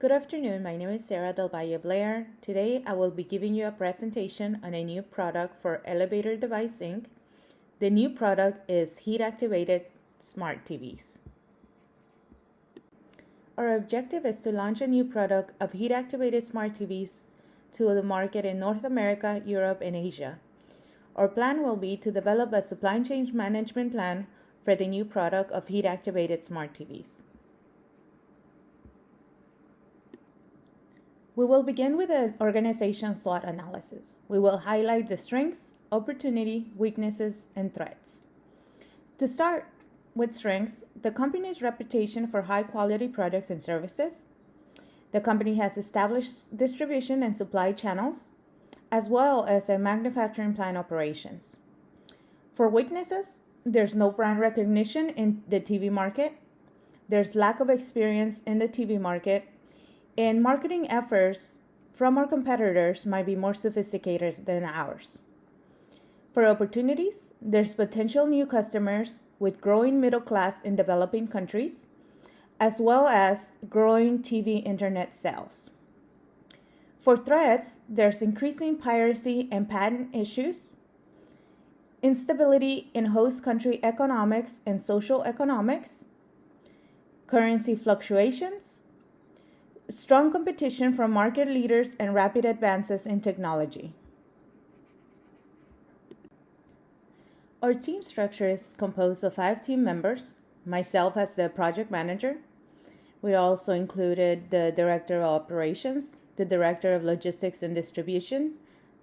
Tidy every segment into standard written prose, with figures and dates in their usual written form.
Good afternoon, my name is Sarah Del Valle Blair. Today I will be giving you a presentation on a new product for Elevator Device Inc. The new product is heat-activated smart TVs. Our objective is to launch a new product of heat-activated smart TVs to the market in North America, Europe, and Asia. Our plan will be to develop a supply chain management plan for the new product of heat-activated smart TVs. We will begin with an organization SWOT analysis. We will highlight the strengths, opportunity, weaknesses, and threats. To start with strengths, the company's reputation for high-quality products and services. The company has established distribution and supply channels, as well as a manufacturing plant operations. For weaknesses, there's no brand recognition in the TV market. There's lack of experience in the TV market. And marketing efforts from our competitors might be more sophisticated than ours. For opportunities, there's potential new customers with growing middle class in developing countries, as well as growing TV internet sales. For threats, there's increasing piracy and patent issues, instability in host country economics and social economics, currency fluctuations, strong competition from market leaders, and rapid advances in technology. Our team structure is composed of 5 team members, myself as the project manager. We also included the director of operations, the director of logistics and distribution,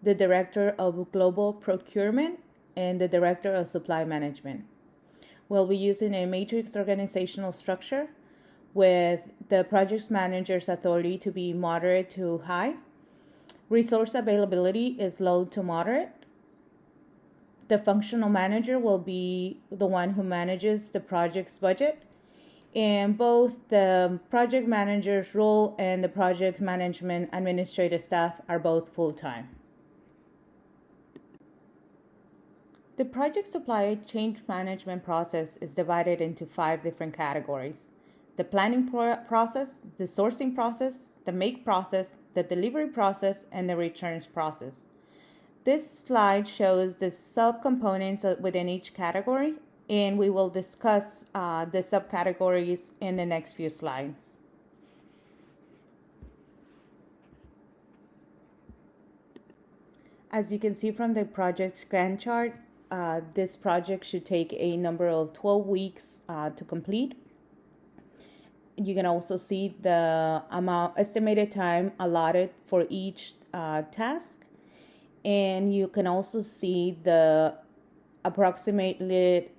the director of global procurement, and the director of supply management. We'll be using a matrix organizational structure with the project manager's authority to be moderate to high. Resource availability is low to moderate. The functional manager will be the one who manages the project's budget, and both the project manager's role and the project management administrative staff are both full-time. The project supply chain management process is divided into 5 different categories: the planning process, the sourcing process, the make process, the delivery process, and the returns process. This slide shows the subcomponents within each category, and we will discuss the subcategories in the next few slides. As you can see from the project's Gantt chart, this project should take a number of 12 weeks to complete. You can also see the estimated time allotted for each task, and you can also see the approximately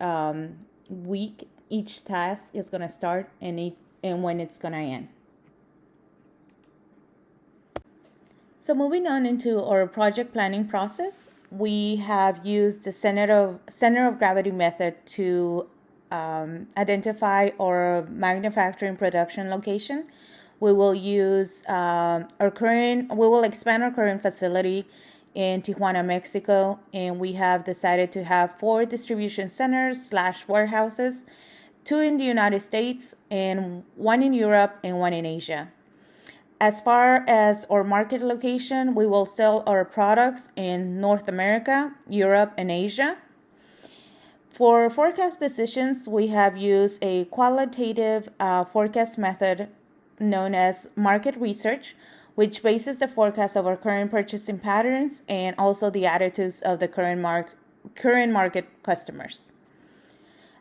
week each task is going to start and when it's going to end. So moving on into our project planning process, we have used the center of gravity method to identify our manufacturing production location. We will expand our current facility in Tijuana, Mexico, and we have decided to have 4 distribution centers / warehouses, 2 in the United States and 1 in Europe and 1 in Asia. As far as our market location, we will sell our products in North America, Europe, and Asia. For forecast decisions, we have used a qualitative forecast method known as market research, which bases the forecast of our current purchasing patterns and also the attitudes of the current market customers.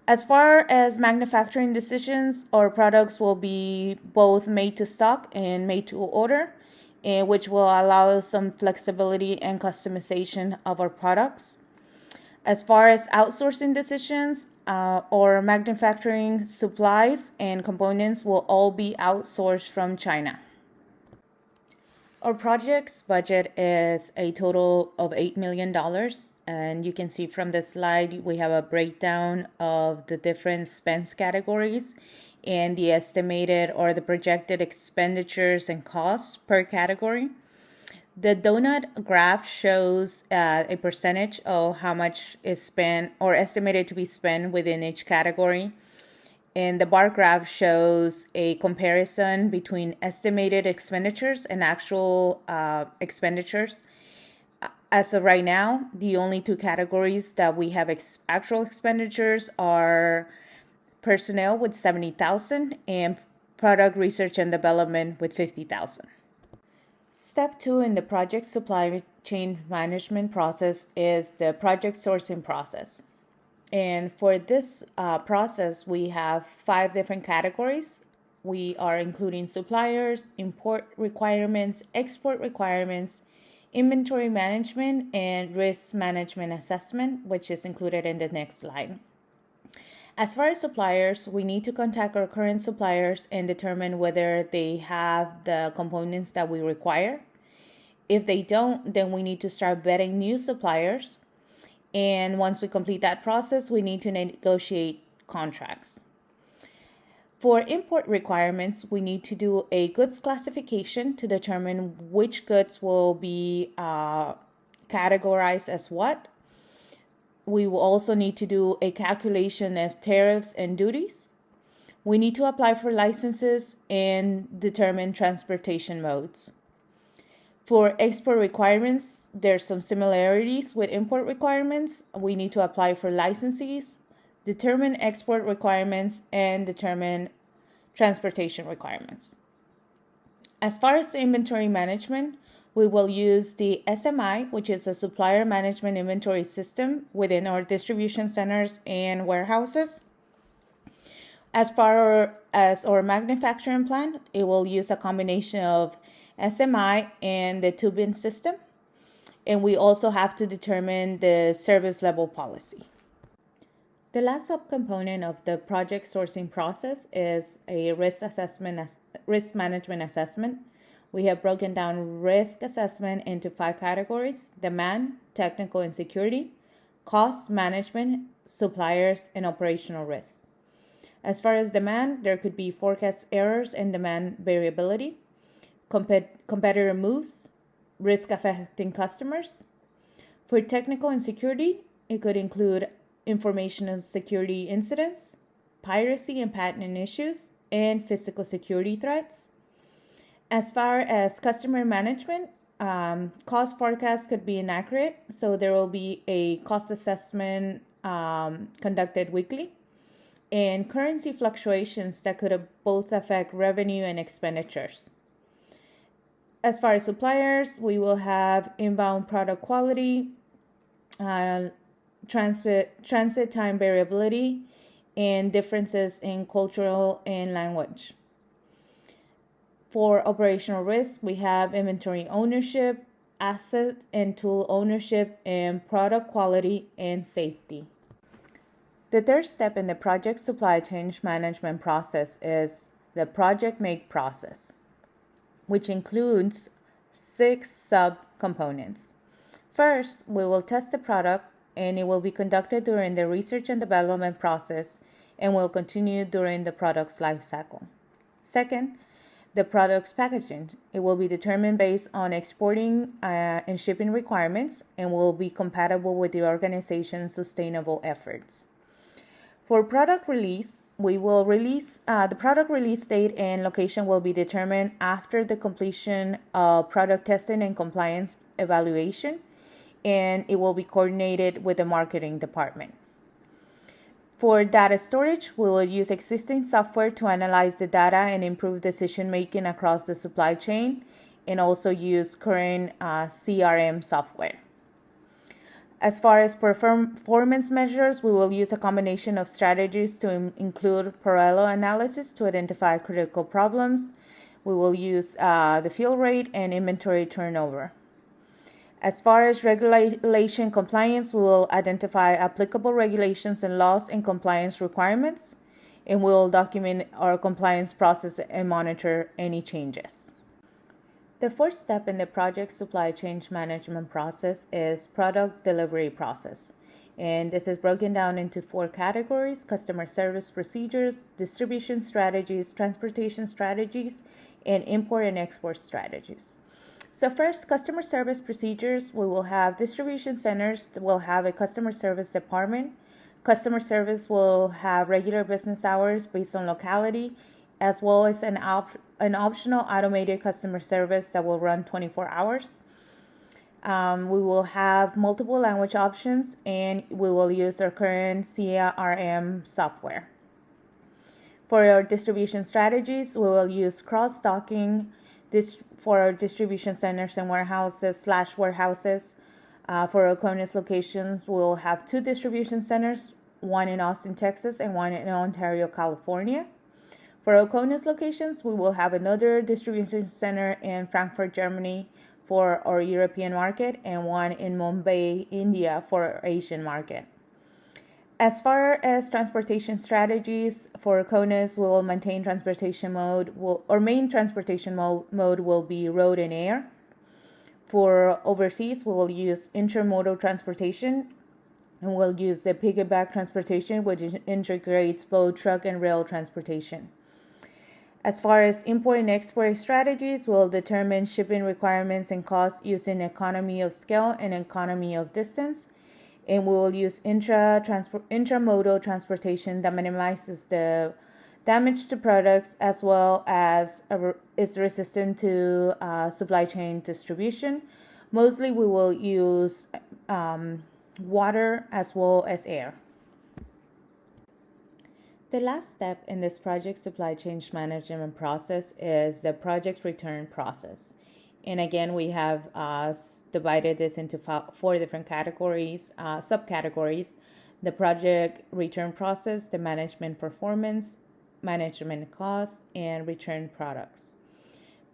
As far as manufacturing decisions, our products will be both made to stock and made to order, which will allow some flexibility and customization of our products. As far as outsourcing decisions, or manufacturing supplies and components will all be outsourced from China. Our project's budget is a total of $8 million, and you can see from the slide we have a breakdown of the different spends categories and the estimated or the projected expenditures and costs per category. The donut graph shows a percentage of how much is spent or estimated to be spent within each category. And the bar graph shows a comparison between estimated expenditures and actual expenditures. As of right now, the only two categories that we have actual expenditures are personnel with 70,000 and product research and development with 50,000. Step 2 in the project supply chain management process is the project sourcing process. And for this process, we have 5 different categories. We are including suppliers, import requirements, export requirements, inventory management, and risk management assessment, which is included in the next slide. As far as suppliers, we need to contact our current suppliers and determine whether they have the components that we require. If they don't, then we need to start vetting new suppliers. And once we complete that process, we need to negotiate contracts. For import requirements, we need to do a goods classification to determine which goods will be categorized as what. We will also need to do a calculation of tariffs and duties. We need to apply for licenses and determine transportation modes. For export requirements, there's some similarities with import requirements. We need to apply for licenses, determine export requirements, and determine transportation requirements. As far as the inventory management, we will use the SMI, which is a supplier management inventory system within our distribution centers and warehouses. As far as our manufacturing plant, it will use a combination of SMI and the two-bin system. And we also have to determine the service level policy. The last subcomponent of the project sourcing process is a risk management assessment. We have broken down risk assessment into 5 categories: demand, technical and security, cost management, suppliers, and operational risk. As far as demand, there could be forecast errors and demand variability, competitor moves, risk affecting customers. For technical and security, it could include information security incidents, piracy and patent issues, and physical security threats. As far as customer management, cost forecasts could be inaccurate, so there will be a cost assessment conducted weekly, and currency fluctuations that could both affect revenue and expenditures. As far as suppliers, we will have inbound product quality, transit time variability, and differences in cultural and language. For operational risk, we have inventory ownership, asset and tool ownership, and product quality and safety. The third step in the project supply chain management process is the project make process, which includes 6 sub-components. First, we will test the product, and it will be conducted during the research and development process and will continue during the product's life cycle. Second, the product's packaging. It will be determined based on exporting and shipping requirements and will be compatible with the organization's sustainable efforts. For product release, we will release the product release date and location will be determined after the completion of product testing and compliance evaluation, and it will be coordinated with the marketing department. For data storage, we will use existing software to analyze the data and improve decision making across the supply chain, and also use current CRM software. As far as performance measures, we will use a combination of strategies to include parallel analysis to identify critical problems. We will use the fill rate and inventory turnover. As far as regulation compliance, we will identify applicable regulations and laws and compliance requirements, and we will document our compliance process and monitor any changes. The fourth step in the project supply chain management process is product delivery process. And this is broken down into 4 categories: customer service procedures, distribution strategies, transportation strategies, and import and export strategies. So first, customer service procedures. We will have distribution centers that will have a customer service department. Customer service will have regular business hours based on locality, as well as an optional automated customer service that will run 24 hours. We will have multiple language options, and we will use our current CRM software. For our distribution strategies, we will use cross-docking for our distribution centers and warehouses. For our Oconus locations, we'll have 2 distribution centers, one in Austin, Texas, and one in Ontario, California. For our Oconus locations, we will have another distribution center in Frankfurt, Germany for our European market, and one in Mumbai, India for our Asian market. As far as transportation strategies, for Oconus, we will maintain transportation mode. Our main transportation mode will be road and air. For overseas, we will use intermodal transportation, and we'll use the piggyback transportation, which integrates both truck and rail transportation. As far as import and export strategies, we'll determine shipping requirements and costs using economy of scale and economy of distance. And we will use intramodal transportation that minimizes the damage to products, as well as is resistant to supply chain distribution. Mostly we will use water as well as air. The last step in this project supply chain management process is the project return process. And again, we have divided this into 4 different categories, subcategories: the project return process, the management performance, management cost, and return products.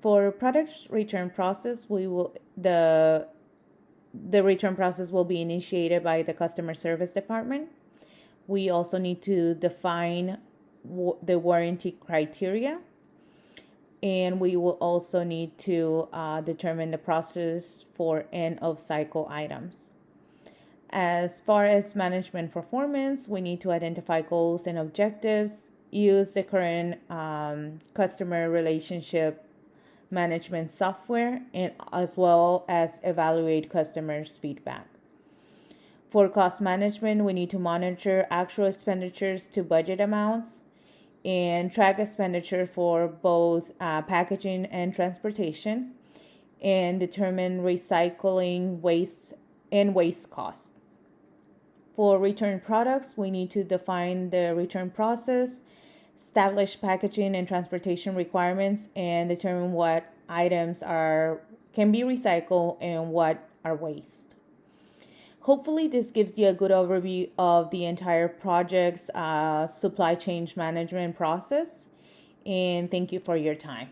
For product return process, the return process will be initiated by the customer service department. We also need to define the warranty criteria, and we will also need to determine the process for end of cycle items. As far as management performance, we need to identify goals and objectives, use the current customer relationship management software, and as well as evaluate customers' feedback. For cost management, we need to monitor actual expenditures to budget amounts and track expenditure for both packaging and transportation, and determine recycling waste and waste cost. For return products, we need to define the return process, establish packaging and transportation requirements, and determine what items can be recycled and what are waste. Hopefully this gives you a good overview of the entire project's supply chain management process, and thank you for your time.